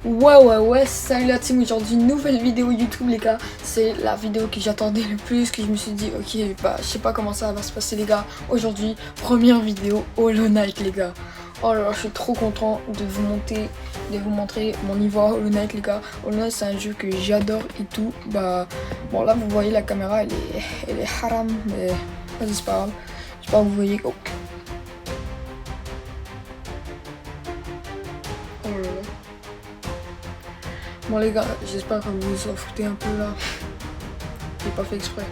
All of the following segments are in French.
Ouais, salut la team, aujourd'hui nouvelle vidéo YouTube les gars. C'est la vidéo que j'attendais le plus, que je me suis dit ok bah je sais pas comment ça va se passer les gars. Aujourd'hui, première vidéo Hollow Knight les gars. Oh là là, je suis trop content de vous montrer mon niveau à Hollow Knight les gars. Hollow Knight c'est un jeu que j'adore et tout. Bah bon là vous voyez la caméra elle est haram mais vas-y c'est pas grave. Je sais pas vous voyez. Oh. Oh là là. Bon les gars, j'espère que vous vous en foutez un peu là. J'ai pas fait exprès.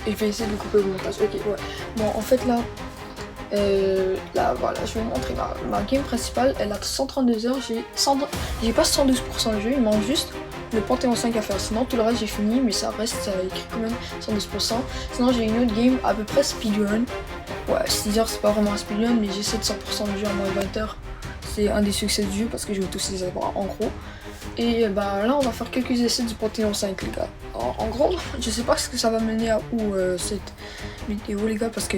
Et je vais essayer de couper au montage. Ok, ouais. Bon, en fait là, voilà, je vais vous montrer ma game principale. Elle a 132 heures. J'ai pas 112% de jeu. Il manque juste le Panthéon 5 à faire. Sinon, tout le reste j'ai fini, mais ça reste écrit quand même 112%. Sinon, j'ai une autre game à peu près speedrun. Ouais, 6 heures, c'est pas vraiment un speedrun, mais j'essaie de 100% de jeu en moins de 20 heures. C'est un des succès du jeu parce que je veux tous les avoir en gros. Et bah là on va faire quelques essais du Panthéon 5 les gars. En gros, je sais pas ce que ça va mener à où cette vidéo les gars parce que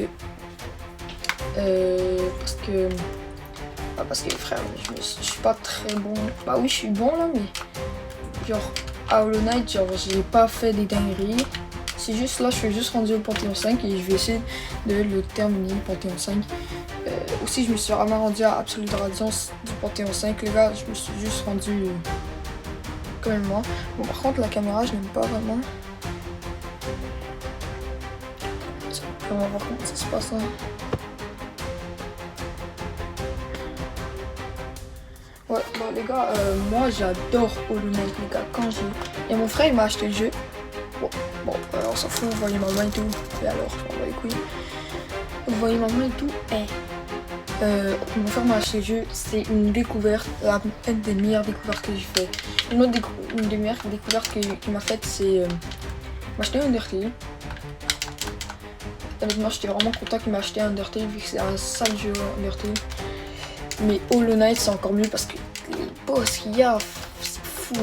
frère, je suis pas très bon. Bah oui je suis bon là mais genre à Hollow Knight genre j'ai pas fait des dingueries. C'est juste là je suis juste rendu au Panthéon 5 et je vais essayer de le terminer le Panthéon 5. Aussi je me suis vraiment rendu à Absolute Radiance du Panthéon 5 les gars, je me suis juste rendu quand même moi. Bon par contre la caméra je n'aime pas vraiment. On va voir comment ça se passe hein. Ouais bon les gars, moi j'adore Hollow Knight les gars. Quand j'ai... Et mon frère il m'a acheté le jeu. Bon on s'en fout, vous voyez maman et tout. Et alors je m'en bats les couilles. Vous voyez maman et tout. Mon frère m'a acheté le jeu, c'est une découverte, une des meilleures découvertes que j'ai fait. Une des meilleures découvertes qu'il m'a faite, c'est m'acheter un Undertale. Honnêtement, j'étais vraiment content qu'il m'a acheté un Undertale vu que c'est un sale jeu Undertale. Mais Hollow Knight c'est encore mieux parce que les boss qu'il y a, c'est fou.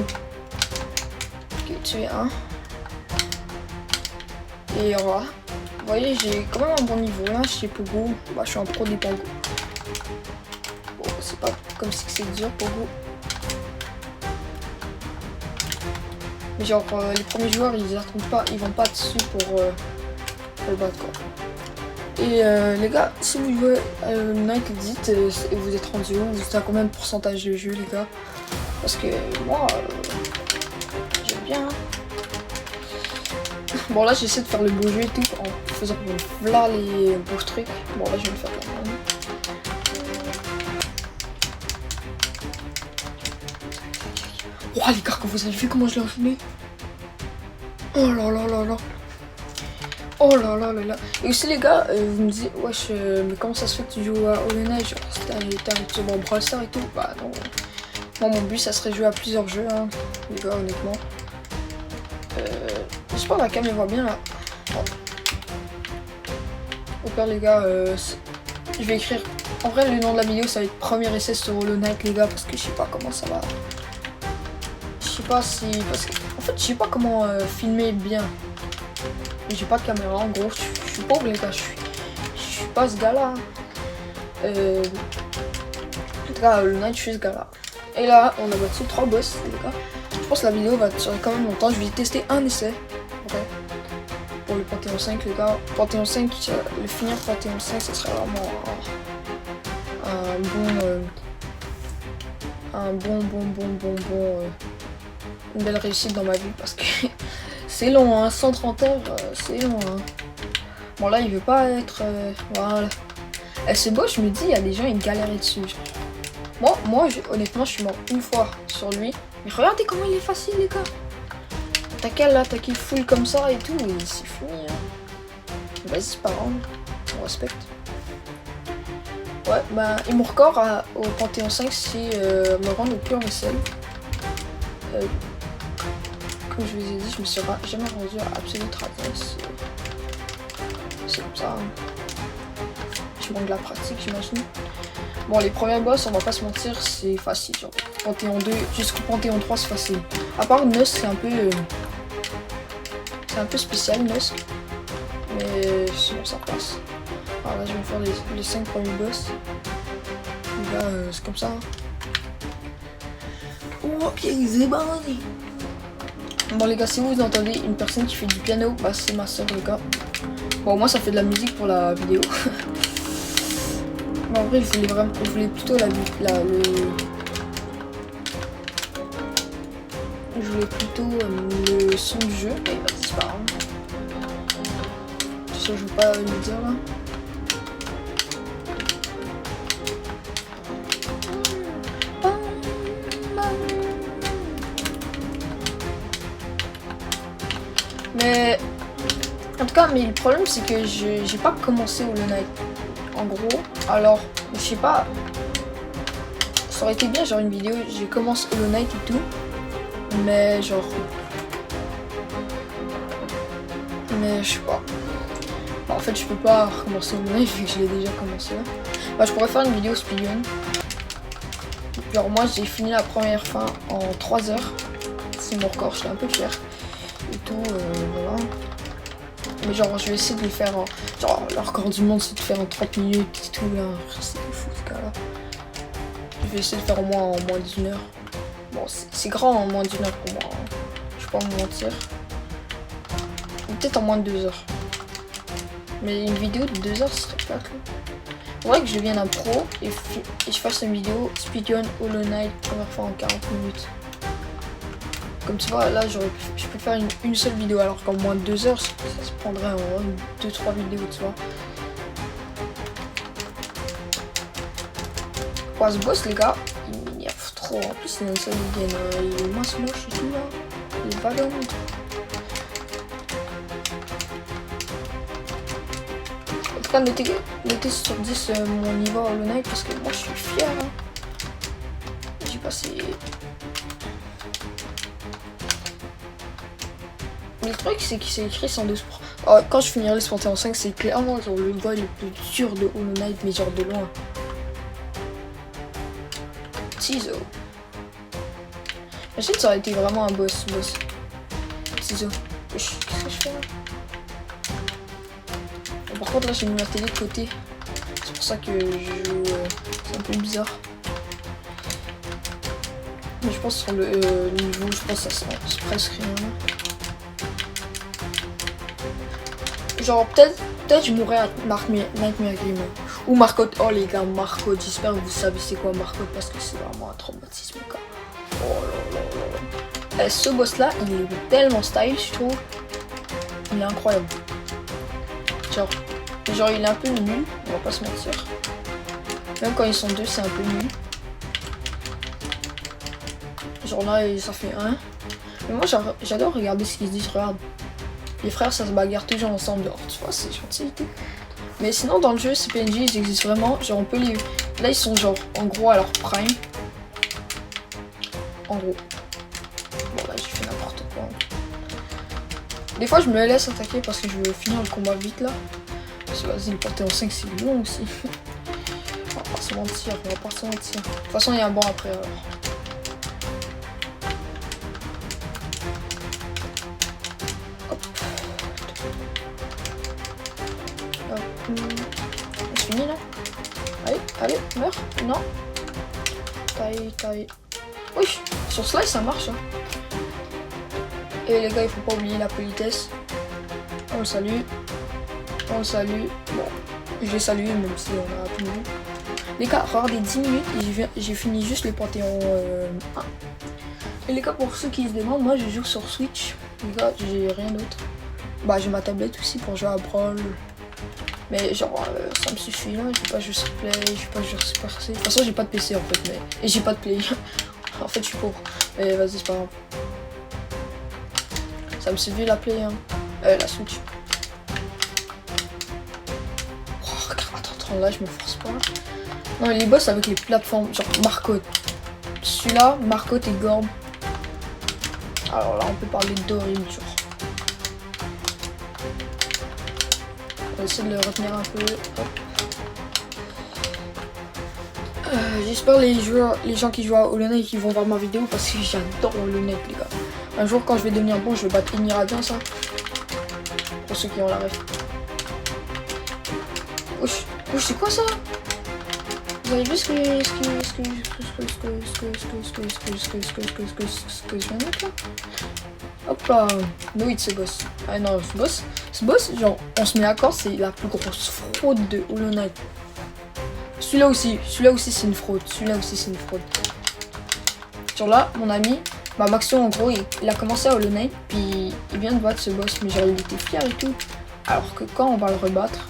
Ok, tuer un. Et voilà. Vous voyez, j'ai quand même un bon niveau là chez Pogo. Bah, je suis un pro des Pogo. Bon, c'est pas comme si c'est dur Pogo. Mais genre, les premiers joueurs ils attendent pas, ils vont pas dessus pour le battre quoi. Et les gars, si vous jouez Night Edit et vous êtes rendu où, vous êtes à combien de pourcentage de jeu les gars? Parce que moi, j'aime bien. Hein. Bon là j'essaie de faire le beau jeu et tout en faisant là les beaux trucs. Bon là je vais le faire quand même. Oh les gars, quand vous avez vu comment je l'ai enchaîné. Oh là là là là. Oh là là là là. Et aussi les gars, vous me dites wesh mais comment ça se fait que tu joues à Hollow Knight? Genre t'as sur mon Brawl Stars et tout. Bah non. Moi mon but ça serait jouer à plusieurs jeux hein, les gars honnêtement. J'espère que la cam elle voit bien là. Au pire les gars, je vais écrire. En vrai le nom de la vidéo ça va être premier essai sur Hollow Knight les gars parce que je sais pas comment ça va. Je sais pas si. Parce que. En fait je sais pas comment filmer bien. J'ai pas de caméra en gros, je suis pauvre les gars, je suis pas ce gars là. En tout cas Hollow Knight je suis ce gars là. Et là on a battu 3 boss les gars. Je pense que la vidéo va durer quand même longtemps, je vais tester un essai. Okay. Pour le Panthéon 5 les gars. Panthéon 5, le finir Panthéon 5 ça serait vraiment une belle réussite dans ma vie parce que c'est long hein, 130 heures c'est long hein. Bon là il veut pas être voilà. C'est beau, je me dis il y a des gens ils galèrent dessus. Moi honnêtement je suis mort une fois sur lui. Mais regardez comment il est facile les gars. T'as qu'à l'attaquer full comme ça et tout et c'est fini hein. Vas-y c'est pas grave, on respecte. Ouais bah et mon record au Panthéon 5 c'est me rendre au pur vaisselle. Comme je vous ai dit je me suis jamais rendu à Absolute Radiance. C'est comme ça hein. Je manque de la pratique j'imagine. Bon les premiers boss on va pas se mentir c'est facile genre. Panthéon 2 jusqu'au Panthéon 3 c'est facile. À part Nusk c'est un peu spécial Nusk. Mais sinon ça passe. Alors là je vais faire les 5 premiers boss. Là, c'est comme ça. Ok, c'est bandit. Bon les gars, si vous entendez une personne qui fait du piano, bah c'est ma soeur les gars. Bon moi ça fait de la musique pour la vidéo. Mais en vrai je voulais plutôt je voulais plutôt le son du jeu, mais bah c'est pas grave. Ça je veux pas le dire là. Mais en tout cas, mais le problème c'est que j'ai pas commencé Hollow Knight. En gros, alors je sais pas. Ça aurait été bien genre une vidéo, j'ai commencé Hollow Knight et tout. Mais genre. Mais je sais pas. Bah, en fait je peux pas recommencer Hollow Knight vu que je l'ai déjà commencé là. Bah je pourrais faire une vidéo speedrun. Genre moi j'ai fini la première fin en 3 heures. C'est mon record, je suis un peu fier. Et tout, voilà. Mais genre je vais essayer de le faire en... Genre le record du monde c'est de faire en 30 minutes et tout là. C'est fou ce cas là. Je vais essayer de faire au moins en moins d'1 heure. Bon c'est grand en moins d'1 heure pour moi. Hein. Je vais pas me mentir. Peut-être en moins de 2 heures. Mais une vidéo de 2 heures ce serait pas cool. C'est vrai que je devienne un pro et je fasse une vidéo speedrun Hollow Knight première fois en 40 minutes. Comme tu vois, là je peux faire une seule vidéo alors qu'en moins de 2 heures, ça se prendrait en 2-3 vidéos, tu vois. Quoi, ce boss, les gars, il m'énerve trop. En plus, c'est une seule vidéo, il est moche et tout là. Il est pas long. En tout cas, notez sur 10 mon niveau à Hollow Knight parce que moi je suis fier. Hein. J'ai passé. Mais le truc c'est qu'il s'est écrit 112 pro. Alors, quand je finirai les Panthéon 5, c'est clairement genre le boss le plus dur de Hollow Knight, mais genre de loin. Ciseaux. Imagine ça aurait été vraiment un boss. Ciseaux. Qu'est-ce que je fais là? Bon, par contre là j'ai mis ma télé de côté. C'est pour ça que je joue. C'est un peu bizarre. Mais je pense sur le niveau, je pense que ça c'est presque rien. Genre peut-être je mourrais à Nightmare Game. Ou Marco. Oh les gars, Marco, j'espère que vous savez c'est quoi Marco parce que c'est vraiment un traumatisme quoi. Oh là là là. Ce boss là, il est tellement style je trouve. Il est incroyable. Genre il est un peu nul, on va pas se mentir. Même quand ils sont deux, c'est un peu nul. Genre là, ça fait 1. Mais moi j'adore regarder ce qu'ils se disent, regarde. Les frères ça se bagarre toujours ensemble dehors, tu vois, c'est gentil et tout. Mais sinon dans le jeu, ces PNJ ils existent vraiment, genre on peut les... Là ils sont genre en gros à leur prime. En gros. Bon là j'ai fait n'importe quoi. Des fois je me laisse attaquer parce que je veux finir le combat vite là. Parce que vas-y le Panthéon 5 c'est long aussi. On va pas se mentir, De toute façon il y a un banc après alors. C'est fini là. Allez, meurs. Non. Taille. Oui, sur Slice ça marche. Hein. Et les gars, il faut pas oublier la politesse. On le salue. Bon, je l'ai salué même si on a tout vu. Les gars, regardez 10 minutes et j'ai fini juste le Panthéon 1. Et les gars, pour ceux qui se demandent, moi je joue sur Switch. Les gars, j'ai rien d'autre. Bah, j'ai ma tablette aussi pour jouer à Brawl. Mais genre, ça me suffit là, j'ai pas joué sur Play, j'ai pas joué sur Super C. De toute façon, j'ai pas de PC en fait, mais. Et j'ai pas de Play. En fait, je suis pauvre. Mais vas-y, c'est pas grave. Ça me suffit la Play, hein. La Switch. Oh, regarde, attends, là, je me force pas. Non, les boss avec les plateformes, genre Marcotte. Celui-là, Marcotte et Gorb. Alors là, on peut parler d'horrible, genre. On va essayer de le retenir un peu. J'espère les gens qui jouent à Hollow Knight qui vont voir ma vidéo parce que j'adore Hollow Knight les gars. Un jour quand je vais devenir bon, je vais battre Enira bien ça. Pour ceux qui ont la ref. Ouch, c'est quoi ça? vous avez vu ce que je viens de mettre là? Hop là, no hit ce boss. Ah non, ce boss, genre, on se met d'accord, c'est la plus grosse fraude de Hollow Knight. Celui-là aussi c'est une fraude. Genre là, mon ami, bah Maxio en gros, il a commencé à Hollow Knight, puis il vient de battre ce boss, mais genre il était fier et tout. Alors que quand on va le rebattre,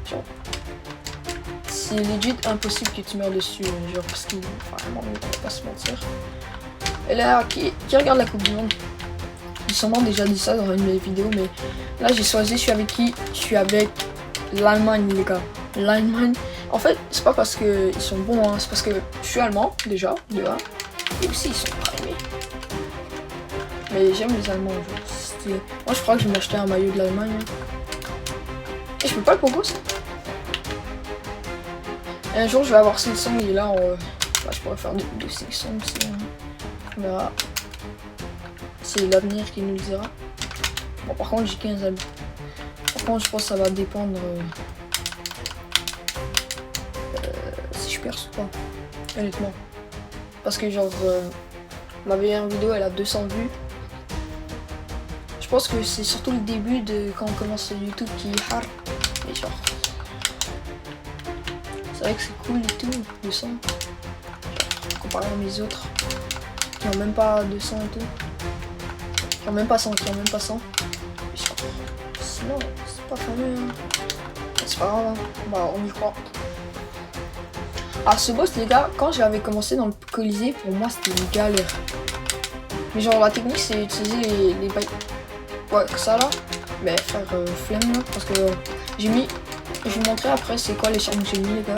genre, c'est legit impossible que tu meurs dessus, genre parce qu'il vraiment, on va pas se mentir. Et là, qui regarde la Coupe du Monde? J'ai sûrement déjà dit ça dans une de mes vidéos, mais là j'ai choisi, je suis avec qui? Je suis avec l'Allemagne, les gars. L'Allemagne. En fait, c'est pas parce qu'ils sont bons, hein, c'est parce que je suis allemand, déjà, de là. Et aussi, ils sont primés. Mais j'aime les Allemands, genre. Moi, je crois que je vais m'acheter un maillot de l'Allemagne. Et je peux pas le pogo, ça. Et un jour, je vais avoir Silksong, il est là, bah, je pourrais faire de Silksong aussi. On verra. C'est l'avenir qui nous le dira. Bon, par contre, j'ai 15 habits. Par contre, je pense que ça va dépendre si je perce ou pas, honnêtement. Parce que genre, ma dernière vidéo, elle a 200 vues. Je pense que c'est surtout le début de quand on commence sur YouTube qui est hard. Mais genre, c'est vrai que c'est cool et tout, 200. Comparé à mes autres, qui ont même pas 200 et tout. Qui ont même pas 100, Mais genre, sinon, c'est pas fameux. Hein. C'est pas grave, hein. Bah, on y croit. Ah, ce boss, les gars, quand j'avais commencé dans le Colisée, pour moi c'était une galère. Mais genre, la technique c'est utiliser les bails. Ouais, que ça là. Mais faire flemme là. Parce que j'ai mis. Je vais vous montrer après c'est quoi les charmes que j'ai mis, les gars.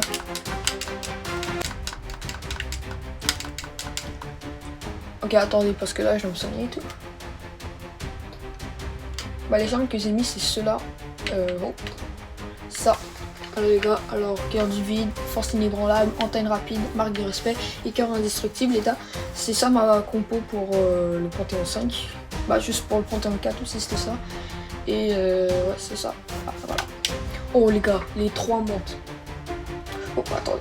Ok, attendez, parce que là je vais me soigner et tout. Bah, les charmes que j'ai mis, c'est ceux-là. Bon. Ça. Les gars, alors cœur du vide, force inébranlable, antenne rapide, marque de respect et cœur indestructible, les gars. C'est ça ma compo pour le Panthéon 5. Bah juste pour le Panthéon 4 aussi c'était ça. Et ouais c'est ça. Ah, voilà. Oh les gars, les 3 montent. Oh attendez.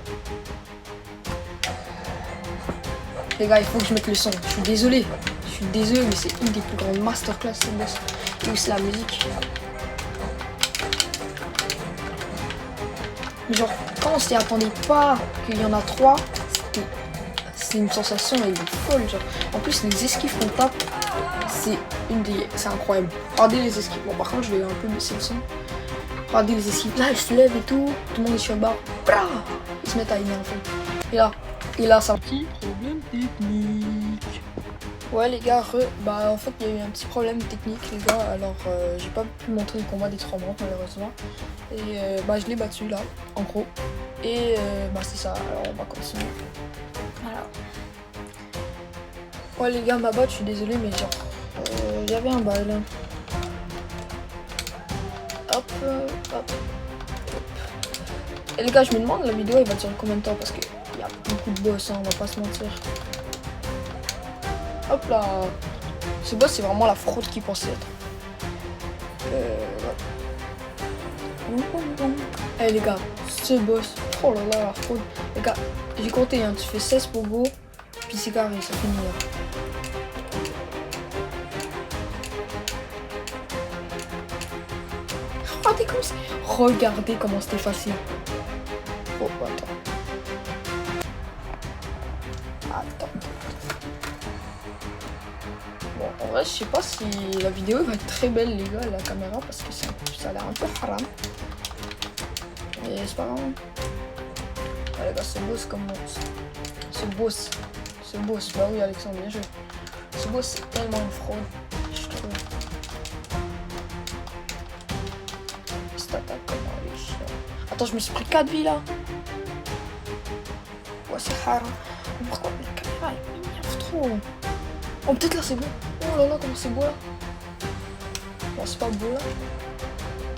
Les gars, il faut que je mette le son. Je suis désolé, mais c'est une des plus grandes masterclass de boss. Et aussi la musique. Genre, quand on s'y attendait pas qu'il y en a 3, c'est une sensation elle est folle. Genre. En plus, les esquives qu'on tape, c'est incroyable. Regardez les esquives. Bon, par contre, je vais un peu baisser le son. Regardez les esquives. Là, ils se lèvent et tout. Tout le monde est sur le bas. Ils se mettent à énerver. Et là, ça. Petit problème technique. Ouais, les gars, bah en fait, il y a eu un petit problème technique, les gars. Alors, j'ai pas pu montrer le combat des 3 montres, malheureusement. Et bah, je l'ai battu là, en gros. Et bah, c'est ça. Alors, on va continuer. Voilà. Ouais, les gars, ma botte, je suis désolé, mais genre, j'avais un bail là. Hop. Et les gars, je me demande, la vidéo, elle va durer combien de temps? Parce qu'il y a beaucoup de boss, hein, on va pas se mentir. Hop là. Ce boss, c'est vraiment la fraude qu'il pensait être. Eh les gars, ce boss. Oh là là, la fraude. Les gars, j'ai compté, hein, tu fais 16 pogo, puis c'est carré, ça finit là. Regardez comment c'était facile. Oh, attends. Bon, en vrai, je sais pas si la vidéo va être très belle, les gars, la caméra, parce que ça a l'air un peu haram. Mais c'est pas grave. Ah, les gars, ce boss commence. Ce boss, bah oui, Alexandre, bien joué. Ce boss, c'est tellement une fraude, je trouve. Cette attaque, comment elle est chiante. Attends, je me suis pris 4 vies là. Ouais, c'est haram. Mais pourquoi la caméra elle m'énerve trop? Oh, peut-être là c'est beau. Oh là là, comment c'est beau là. Bon, c'est pas beau là.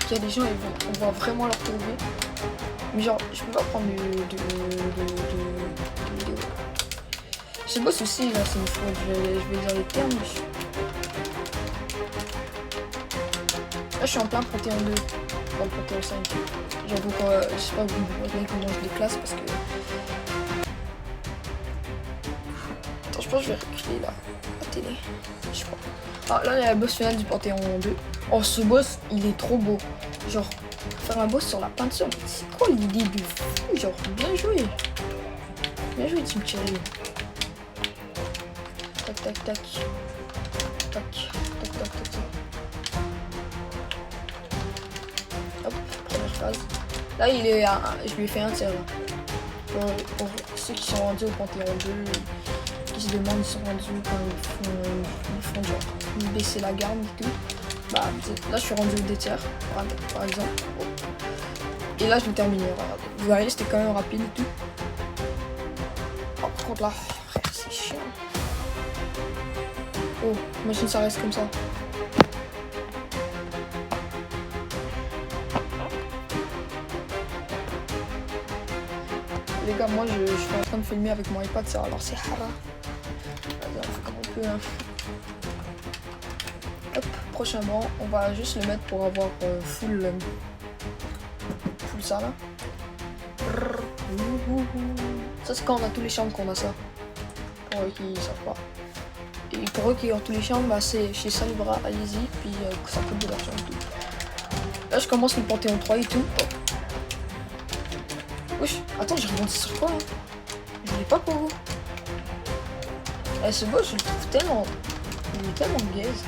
Il y a des gens, on va vraiment leur trouver. Mais genre, je peux pas prendre de vidéo. Ce boss aussi, là, c'est une fraude. Je vais dire les termes. Là, je suis en plein Panthéon 2. Dans le Panthéon 5. J'avoue pas, je sais pas comment je les classe parce que... Attends, je pense que je vais reculer là, la télé. Je sais pas. Ah, là, il y a la boss finale du Panthéon 2. Oh, ce boss, il est trop beau. Genre, faire un boss sur la peinture, c'est quoi l'idée de fou? Genre, bien joué. Bien joué, Team Cherry. Tac, tac, tac. Tac, tac, tac, tac, tac. Hop, première phase. Là, il est à... je lui ai fait un tir. Pour ceux qui sont rendus au Panthéon 2, qui se demandent ils sont rendus quand ils font genre ils baisser la garde et tout. Bah là je suis rendu au 2 tiers par exemple. Et là je l'ai terminé, regardez. Vous voyez c'était quand même rapide et tout. Oh, par contre là, c'est chiant. Oh, imagine ça reste comme ça. Les gars, moi je suis en train de filmer avec mon iPad, ça alors c'est hara. Vas-y, on fait comme on peut. Hein. Hop, prochain banc, on va juste le mettre pour avoir full ça là. Ça c'est quand on a tous les chambres qu'on a ça. Pour eux qui savent pas. Et pour eux qui ont tous les chambres, bah c'est chez Salibra, allez-y, puis ça coûte de l'argent et tout. Là je commence le Panthéon 3 et tout. Wesh, attends, j'ai rebondi sur quoi hein? Je l'ai pas pour vous. Eh, ce boss, je le trouve tellement... Il est tellement gaze.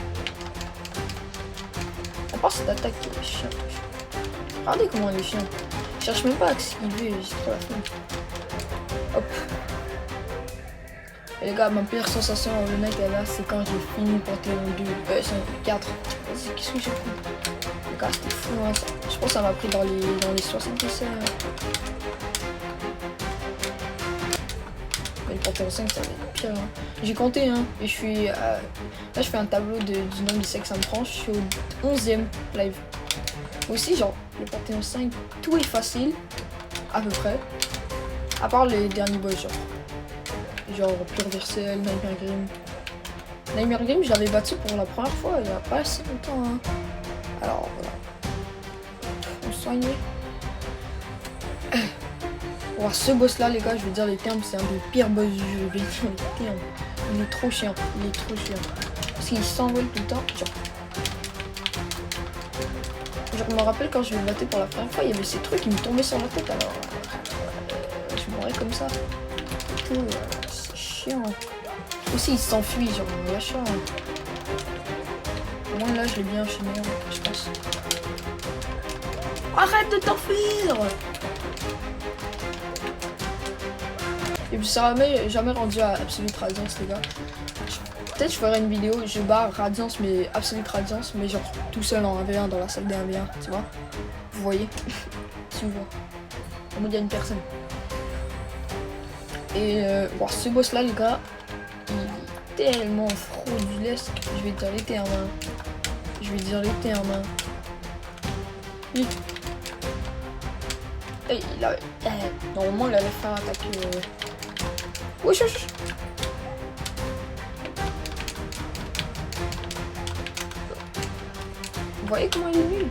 À part cette attaque qui est chiante. Regardez comment il est chiant. Je cherche même pas à esquiver, j'ai trop la flemme. Hop. Et les gars, ma pire sensation en le night là, c'est quand j'ai fini Panthéon 2, 4. Vas-y, qu'est-ce que j'ai fait? Les gars, c'était fou hein, ça. Je pense que ça m'a pris dans les 70 Mais le Panthéon 5 ça va être pire hein. J'ai compté hein, et je suis là je fais un tableau du nombre de sexe que ça me prend, je suis au 11e live. Aussi genre le Panthéon 5 tout est facile à peu près, à part les derniers boss genre Pure Versel, Nightmare Grim. Nightmare Grim je l'avais battu pour la première fois il y a pas assez longtemps hein. Alors voilà, on se soigne. Oh, ce boss là les gars, je vais dire les termes, c'est un des pires boss du jeu, je vais dire les termes. Il est trop chiant, parce qu'il s'envole tout le temps, genre je me rappelle quand je le battais pour la première fois, il y avait ces trucs qui me tombaient sur la tête alors je mourrais comme ça. C'est chiant. Aussi il s'enfuit, genre lâchant. Au moins là je l'ai bien enchaîné, je pense. Arrête de t'enfuir! Et puis ça m'a jamais rendu à Absolute Radiance les gars. Peut-être je ferai une vidéo, je barre Radiance mais Absolute Radiance mais genre tout seul en 1v1 dans la salle des 1v1, tu vois. Vous voyez? Si vous voyez. En mode il y a une personne. Et bon, ce boss là les gars, il est tellement fraudulesque, je vais dire les termes. Je vais dire les termes. Oui. Et il avait... normalement il allait faire attaquer... Wesh, wesh. Vous voyez comment il est nul?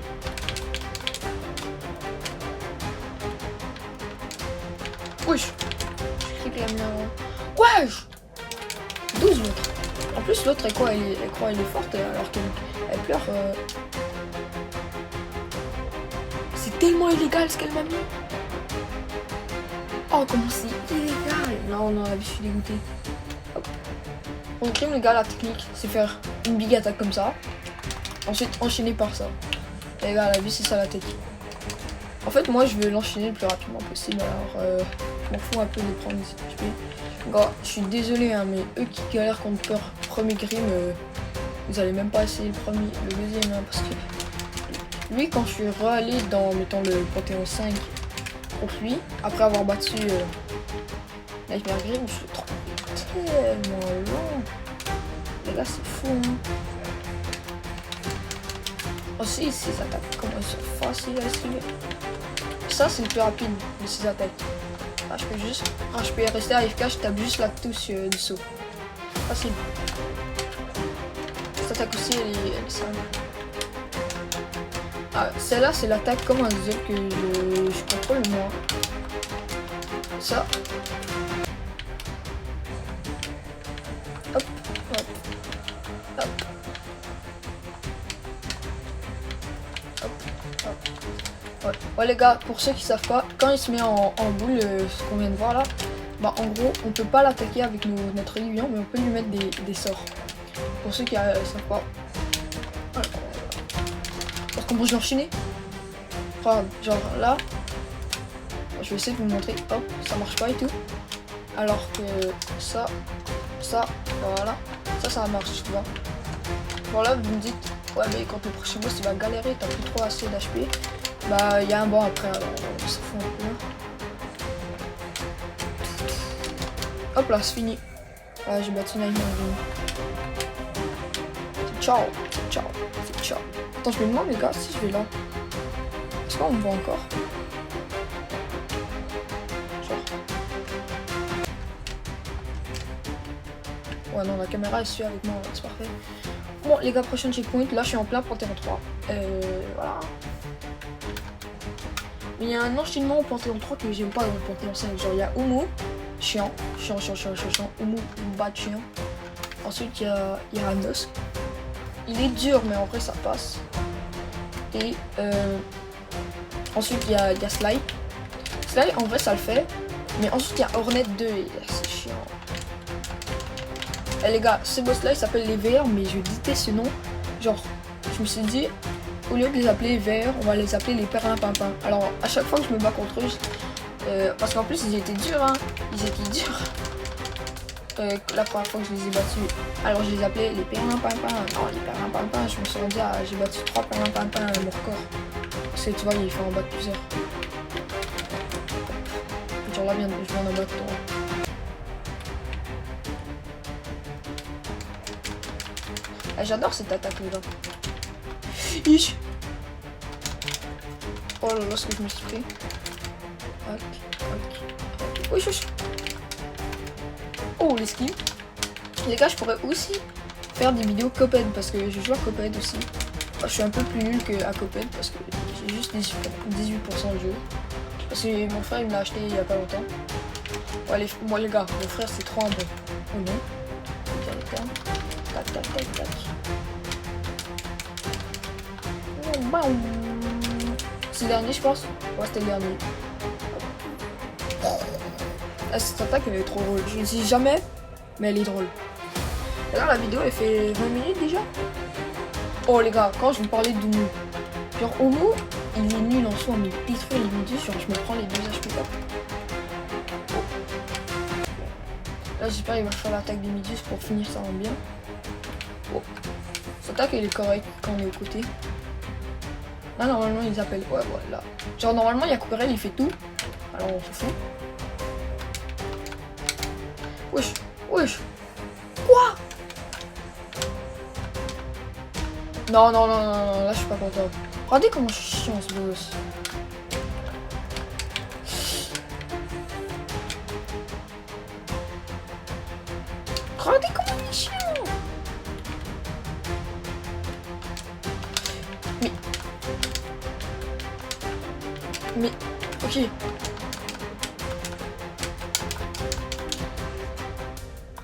Wesh. Je clique la mienne. Wesh. 12 l'autre. En plus l'autre elle croit elle est forte alors qu'elle pleure. C'est tellement illégal ce qu'elle m'a mis. Oh comment c'est illégal. Non non, je suis dégoûté. Hop. On crime les gars, la technique c'est faire une big attaque comme ça. Ensuite enchaîner par ça. Et les gars, la vie c'est ça la technique. En fait moi je veux l'enchaîner le plus rapidement possible. Alors je m'en fous un peu de prendre des HP. Gars, je suis désolé hein, mais eux qui galèrent contre peur premier Grim, vous allez même pas essayer le deuxième hein, parce que lui quand je suis allé dans mettons le Panthéon 5 contre lui, après avoir battu Nightmare Grim, je le trouve tellement long. Les gars c'est fou hein. Aussi ces attaques comment elles sont faciles à esquiver. Ça c'est le plus rapide de ces attaques. Ah, je peux rester AFK, je tape juste la touche du saut. Facile. Cette attaque aussi elle est simple. Ah, celle-là, c'est l'attaque comme un Z que je contrôle moi. Ça. Hop, hop, hop. Hop, hop. Ouais, les gars, pour ceux qui savent pas, quand il se met en boule, ce qu'on vient de voir là, bah en gros, on peut pas l'attaquer avec notre aiguillon, mais on peut lui mettre des sorts. Pour ceux qui savent pas. Voilà. Parce qu'on bouge l'enchaîner. Enfin, genre là, je vais essayer de vous montrer. Hop, ça marche pas et tout. Alors que ça, voilà, ça marche, tu vois. Voilà, vous me dites, ouais, mais quand le prochain boss il va galérer, t'as plus trop assez d'HP. Bah, il y a un banc après, alors on s'en fout un peu. Hop là, c'est fini. Voilà, j'ai battu Nightmare. Ciao, ciao, ciao. Attends, je me demande, les gars, si je vais là. Est-ce qu'on me voit encore? Genre. Ouais, non, la caméra est suit avec moi, c'est parfait. Bon, les gars, prochain checkpoint. Là, je suis en plein Panthéon 3. Voilà. Mais il y a un enchaînement au Panthéon 3 que j'aime pas dans le Panthéon 5. Genre, il y a Umu, chiant. Umu, bad chiant. Ensuite, il y a Nosk. Il est dur, mais en vrai, ça passe. Et ensuite, il y a Sly. Sly, en vrai, ça le fait. Mais ensuite, il y a Hornet 2. Et c'est chiant. Et les gars, ce boss-là, il s'appelle les VR, mais je déteste ce nom. Genre, je me suis dit, au lieu de les appeler VR, on va les appeler les perlimpinpins. Alors, à chaque fois que je me bats contre eux, parce qu'en plus, ils étaient durs, hein. Ils étaient durs. La première fois que je les ai battus. Alors, je les appelais les perlimpinpins. Non, les perlimpinpins, je me suis rendu à... J'ai battu 3 perlimpinpins à mon record. Parce que tu vois, il faut en battre plusieurs. Genre là, je viens d'en battre 3. Ah, j'adore cette attaque, les gars. Ich. Oh là là, ce que je me suis fait. Ok. Oui, oh, l'esquive. Les gars, je pourrais aussi faire des vidéos Cuphead parce que je joue à Cuphead aussi. Enfin, je suis un peu plus nul qu'à Cuphead parce que j'ai juste 18% de jeu. Parce que mon frère il me l'a acheté il y a pas longtemps. Ouais, moi les gars, mon frère c'est trop un bon. Oh non. Tac, tac, tac, tac. C'est le dernier, je pense. Ouais, c'était le dernier. Ah, cette attaque elle est trop drôle. Je ne dis jamais, mais elle est drôle. Là, la vidéo elle fait 20 minutes déjà. Oh les gars, quand je vous parlais d'Umu, genre Umu, il est nul en soi, mais il détruit les méduses. Genre, je me prends les 2 HP là. Là, j'espère qu'il va faire l'attaque des méduses pour finir ça en bien. Oh. Cette attaque elle est correcte quand on est aux côtés. Là, normalement, ils appellent. Ouais, voilà. Genre, normalement, Yakuperel, il fait tout. Alors, on s'en fout. Wesh. Wesh. Quoi? Non, là, je suis pas content. Regardez comment je suis chiant, ce boss. Regardez comment il est chiant. Mais, ok.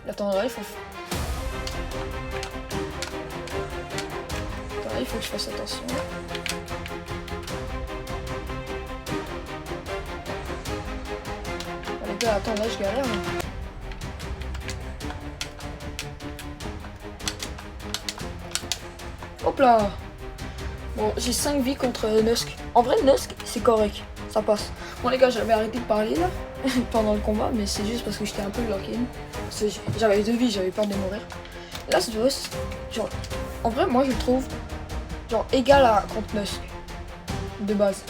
Attends, là, il faut... Attends, là, il faut que je fasse attention. Les gars, attends, là, je galère. Hop là. Bon, j'ai 5 vies contre Nosk. En vrai, Nosk, c'est correct. Ça passe. Bon, les gars, j'avais arrêté de parler, là, pendant le combat, mais c'est juste parce que j'étais un peu bloqué. J'avais 2 vies, j'avais peur de mourir. Là, ce boss, genre, en vrai, moi, je le trouve, genre, égal à contre Nosk. De base.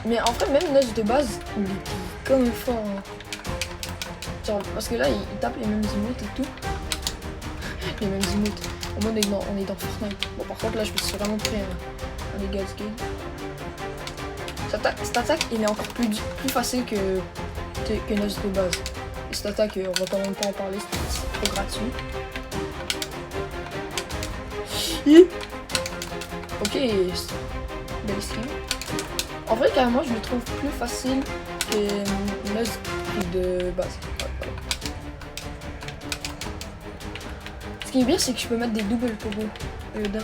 Mais en vrai, même Nosk de base, il est comme fort. Hein. Genre, parce que là, il tape les mêmes emotes et tout. Les mêmes emotes. En mode, on est dans Fortnite. Bon, par contre, là, je me suis vraiment pris un dégât de game. Cette attaque, il est encore plus facile que Nosk de base. Et cette attaque, on va quand même pas en parler, c'est trop gratuit. Ok, belle esquive. En vrai, carrément, je le trouve plus facile que Nuz de base. Ce qui est bien, c'est que je peux mettre des doubles pogo au lieu d'un.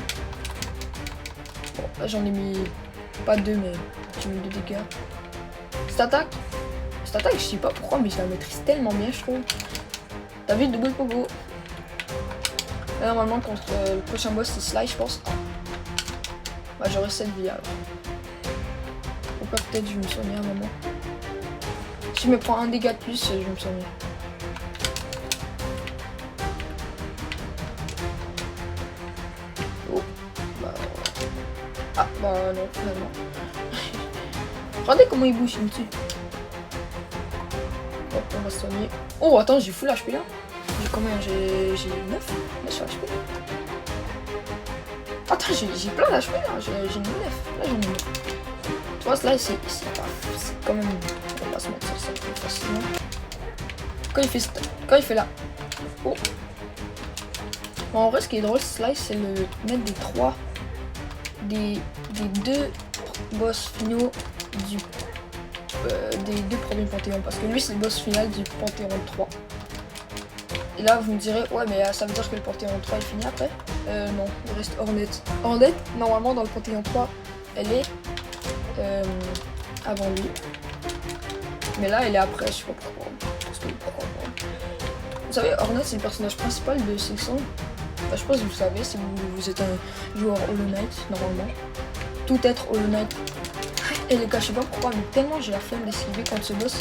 Bon, là j'en ai mis pas deux, mais j'ai mis 2 dégâts. Cette attaque, je sais pas pourquoi, mais je la maîtrise tellement bien, je trouve. T'as vu, double pogo. Là, normalement, contre le prochain boss, c'est Sly, je pense. Bah, j'aurai 7 vies alors. Ou pas, peut-être, je me soigner à un moment. Si je me prends un dégât de plus, je vais me soigner. Oh, bah. Ah, bah non, finalement. Regardez comment il bouge, il me tue. Hop, on va se soigner. Oh, attends, j'ai full HP là. J'ai combien? J'ai 9 HP. Attends, j'ai plein d'HP là. J'ai 9. Là, j'en ai 9. Tu vois, là, c'est quand même. On va se mettre ça plus facilement. Quand il fait là. Oh. Bon, en vrai, ce qui est drôle, Slice, c'est le mettre des 2 boss finaux des 2 premiers Panthéons. Parce que lui, c'est le boss final du Panthéon 3. Et là, vous me direz, ouais, mais ça veut dire que le Panthéon 3 est fini après? Non, il reste Hornet. Hornet, normalement, dans le Panthéon 3, elle est avant lui. Mais là, elle est après, je sais pas pourquoi. Vous savez, Hornet, c'est le personnage principal de Silksong. Enfin, je pense que vous le savez si vous êtes un joueur Hollow Knight, normalement. Tout être Hollow Knight. Et les gars, je sais pas pourquoi, mais tellement j'ai la flemme d'esquiver contre ce boss.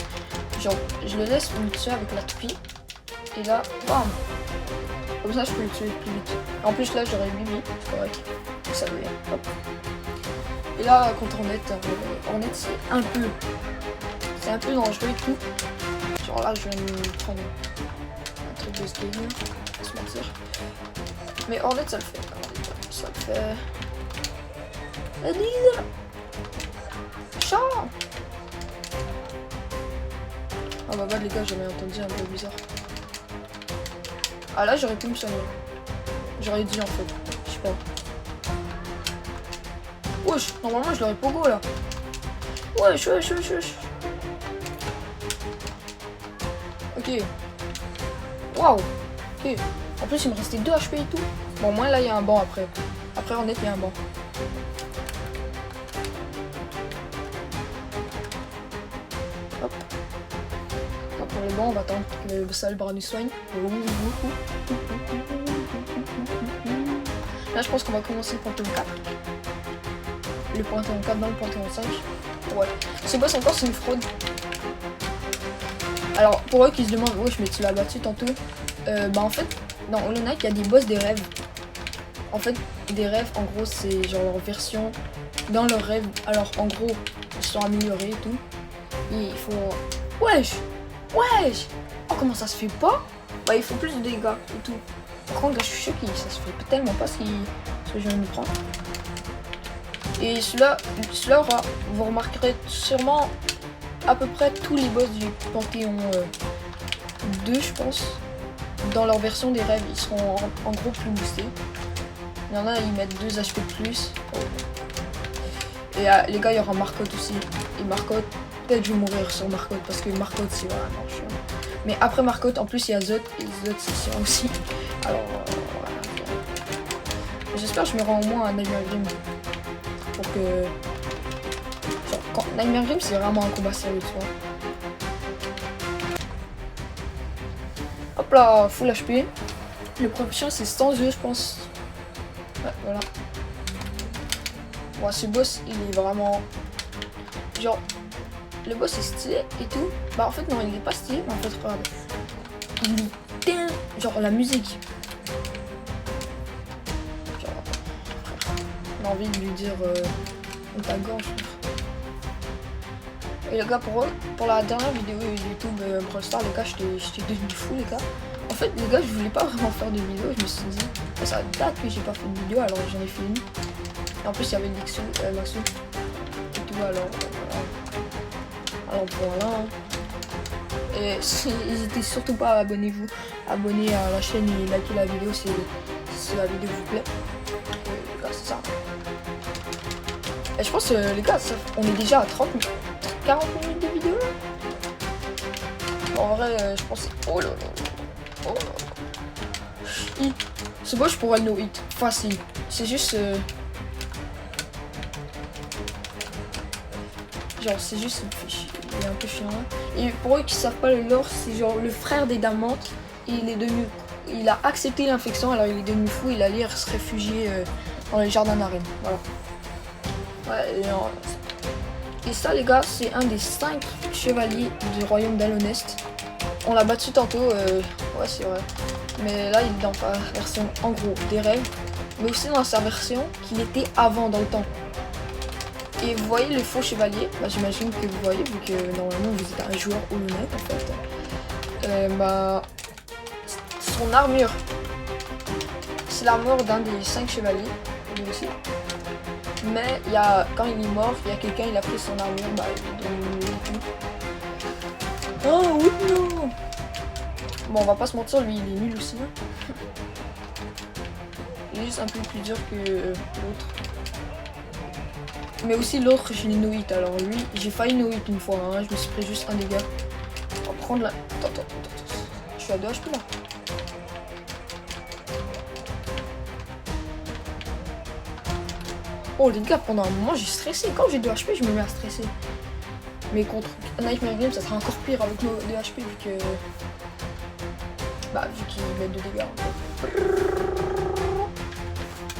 Genre, je le laisse me tuer avec la toupie. Et là, bam! Comme ça, je peux le tuer plus vite. En plus, là, j'aurais 8 vies, c'est correct. Donc ça veut dire, hop. Et là, contre Hornet, c'est un peu dangereux et tout. Genre là, je vais me prendre un truc de escalier, on va se mentir. Mais Hornet, ça le fait. Ça le fait. Elisa! Chat! Ah bah les gars, j'avais entendu un peu bizarre. Ah là, j'aurais pu me soigner. J'aurais dû en fait. Je sais pas. Wesh, normalement je l'aurais pogo là. Wesh. Ok. Waouh. Ok. En plus, il me restait 2 HP et tout. Bon, moi là, il y a un banc après. Après, on est, il y a un banc. Hop. Là, pour les bancs, on va attendre que le sale bras nous soigne. Là, je pense qu'on va commencer le Panthéon 4. Le Panthéon 4 dans le Panthéon 5. Ouais. Ce boss encore, c'est une fraude. Alors, pour eux qui se demandent, ouais, mais tu l'as battu tantôt. Bah, en fait, dans Hollow Knight, il y a des boss des rêves. En fait, des rêves, en gros, c'est genre leur version dans leurs rêves. Alors, en gros, ils sont améliorés et tout. Et il faut. Wesh! Oh, comment ça se fait pas? Bah, il faut plus de dégâts et tout. Par contre, là, je suis choqué, ça se fait tellement pas ce que je viens de prendre. Et celui-là vous remarquerez sûrement à peu près tous les boss du Panthéon 2, je pense. Dans leur version des rêves, ils seront en gros plus boostés. Il y en a, ils mettent 2 HP de plus. Et les gars, il y aura Marcotte aussi. Et Marcotte, peut-être je vais mourir sur Marcotte parce que Marcotte, c'est vraiment chiant. Mais après Marcotte, en plus, il y a Zot. Et Zot, c'est chiant aussi. Alors, voilà. J'espère que je me rends au moins à Nightmare Grim. Pour que. Genre, Nightmare Grim, c'est vraiment un combat sérieux, tu vois. Hop là, full HP. Le prochain, c'est sans eux, je pense. Ouais, voilà. Bon, ce boss, il est vraiment. Genre, le boss est stylé et tout. Bah, en fait, non, il est pas stylé, mais en fait, regarde. Il est. Genre, la musique. Genre, on a envie de lui dire. On ta gorge. Et les gars, pour la dernière vidéo YouTube Brawl Stars, les gars, j'étais devenu fou, les gars. En fait, les gars, je voulais pas vraiment faire de vidéo. Je me suis dit, ça date que j'ai pas fait de vidéo, alors j'en ai fait une. Et en plus, il y avait Maxou et tout, alors voilà. Et n'hésitez surtout pas à abonner à la chaîne et liker la vidéo si la vidéo vous plaît. Les gars, c'est ça. Et je pense, les gars, on est déjà à 40 minutes de vidéo là. En vrai, je pense. Oh là là. Oh là là. C'est bon, je pourrais le no hit. Facile. C'est juste. Genre, c'est juste. Il est un peu chiant là. Et pour eux qui savent pas le lore, c'est genre le frère des Damantes. Il est devenu. Il a accepté l'infection, alors il est devenu fou. Il allait se réfugier dans les jardins d'arène. Voilà. Ouais, et ça, les gars, c'est un des 5 chevaliers du royaume d'Alonest. On l'a battu tantôt, ouais, c'est vrai. Mais là, il est dans sa version, en gros, des rêves. Mais aussi dans sa version qu'il était avant, dans le temps. Et vous voyez le faux chevalier, bah, j'imagine que vous voyez, vu que normalement vous êtes un joueur Hollow Knight en fait. Bah, son armure, c'est l'armure d'un des 5 chevaliers, lui aussi. Mais il y a, quand il est mort, il y a quelqu'un, il a pris son armure, bah, oh oui, non. Bon, on va pas se mentir, lui il est nul aussi. Hein. Il est juste un peu plus dur que l'autre. Mais aussi l'autre, je l'ai no hit. Alors lui, j'ai failli no hit une fois. Hein. Je me suis pris juste un dégât. On va prendre la. Attends. Je suis à 2 HP là. Oh les gars, pendant un moment j'ai stressé. Quand j'ai 2 HP, je me mets à stresser. Mais contre Nightmare Game, ça sera encore pire avec nos 2 HP vu que. Bah, vu qu'il met 2 dégâts.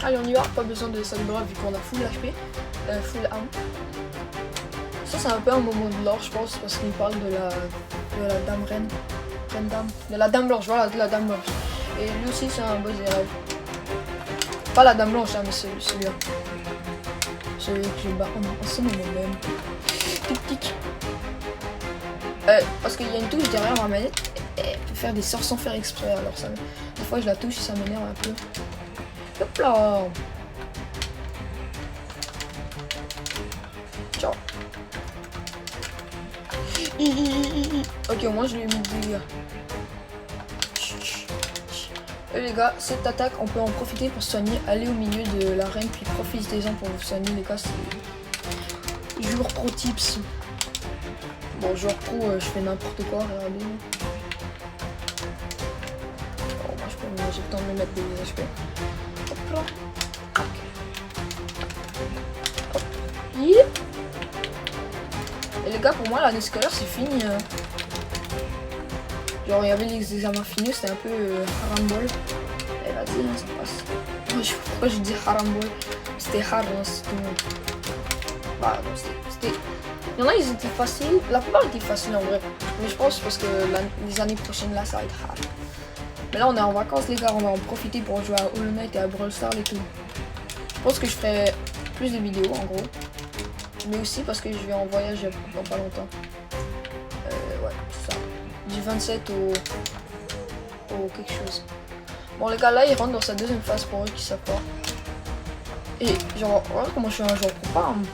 Allez, on y va. Pas besoin de sabre vu qu'on a full HP. Full arme. Ça c'est un peu un moment de lore je pense parce qu'il parle de la dame reine. Reine dame. De la dame blanche, voilà, de la dame blanche. Et lui aussi c'est un boss des rêves. Pas la dame blanche hein, mais celui-là. Celui que j'ai barré en ce moment même. Tic. Parce qu'il y a une touche derrière ma manette. Elle peut faire des sorts sans faire exprès. Alors ça, des fois je la touche et ça m'énerve un peu. Hop là. Ciao. Ok, au moins je lui ai mis des dégâts. Et les gars, cette attaque, on peut en profiter pour se soigner. Aller au milieu de l'arène, puis profitez-en pour vous soigner. Les gars, c'est joueur pro tips. Bon, joueur pro, je fais n'importe quoi, regardez. Bon, moi, j'ai le temps de me mettre des HP. Hop là. Hop. Yep. Et les gars, pour moi, l'année scolaire, c'est fini. Genre, il y avait les examens finis, c'était un peu harambol. Et vas-y, ça passe. Je sais pas pourquoi je dis harambol. C'était hard, hein, c'était... Bah, non, c'était... Il y en a, ils étaient faciles. La plupart étaient faciles, en vrai. Mais je pense parce que les années prochaines, là, ça va être hard. Mais là, on est en vacances, les gars. On va en profiter pour jouer à Hollow Knight et à Brawl Stars et tout. Je pense que je ferai plus de vidéos, en gros. Mais aussi parce que je vais en voyage dans pas longtemps. Ouais, c'est ça. Du 27 au quelque chose. Bon les gars, là il rentre dans sa deuxième phase pour eux qui savent pas. Et genre, regarde comment je suis un joueur pro. Bam.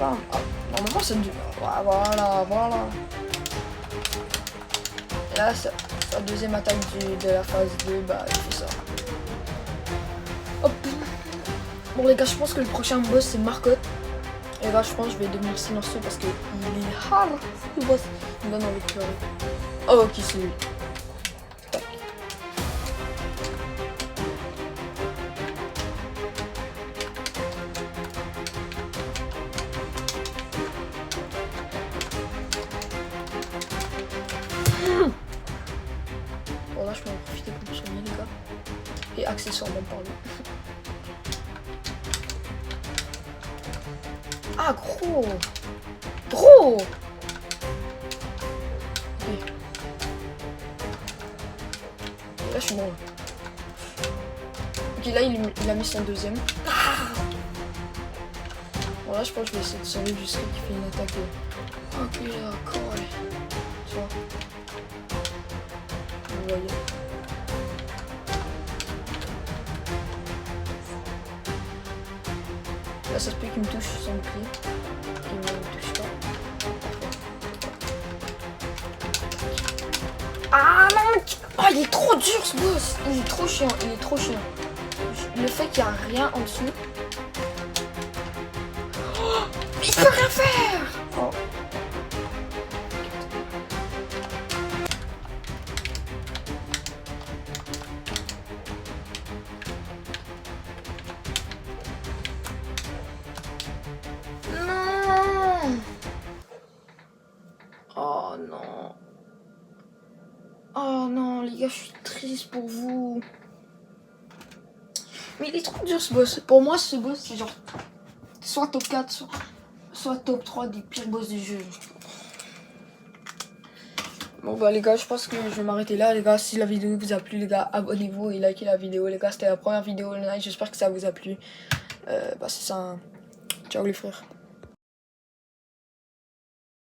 Bam. Ah, normalement c'est du... Voilà. Et là, sa deuxième attaque de la phase 2, bah il fait ça. Hop. Bon les gars, je pense que le prochain boss c'est Marcotte. Et là je pense que je vais devenir silencieux parce que il est hard le boss. Il me donne envie de pleurer. Oh ok, c'est lui. Tac. Bon là je peux en profiter pour me soigner les gars. Et accessoirement parler. Ah gros. Gros. Là je suis mort. Ok là il a mis son deuxième. Bon là je pense que je vais essayer de sauver jusqu'à qu'il fait une attaque. Ok d'accord. Tu vois. Vous voyez. Là ça se peut qu'il me touche sans le pied. Il me touche pas. Ah non. Oh, il est trop dur ce boss. Il est trop chiant, Le fait qu'il n'y a rien en dessous. peux rien faire. Oh. Non. Oh non. Oh non, les gars, je suis triste pour vous. Mais il est trop dur ce boss. Pour moi, ce boss, c'est genre soit top 4, soit top 3 des pires boss du jeu. Bon bah les gars, je pense que je vais m'arrêter là les gars. Si la vidéo vous a plu les gars, abonnez-vous et likez la vidéo les gars. C'était la première vidéo online, j'espère que ça vous a plu. Bah c'est ça, hein. Ciao les frères.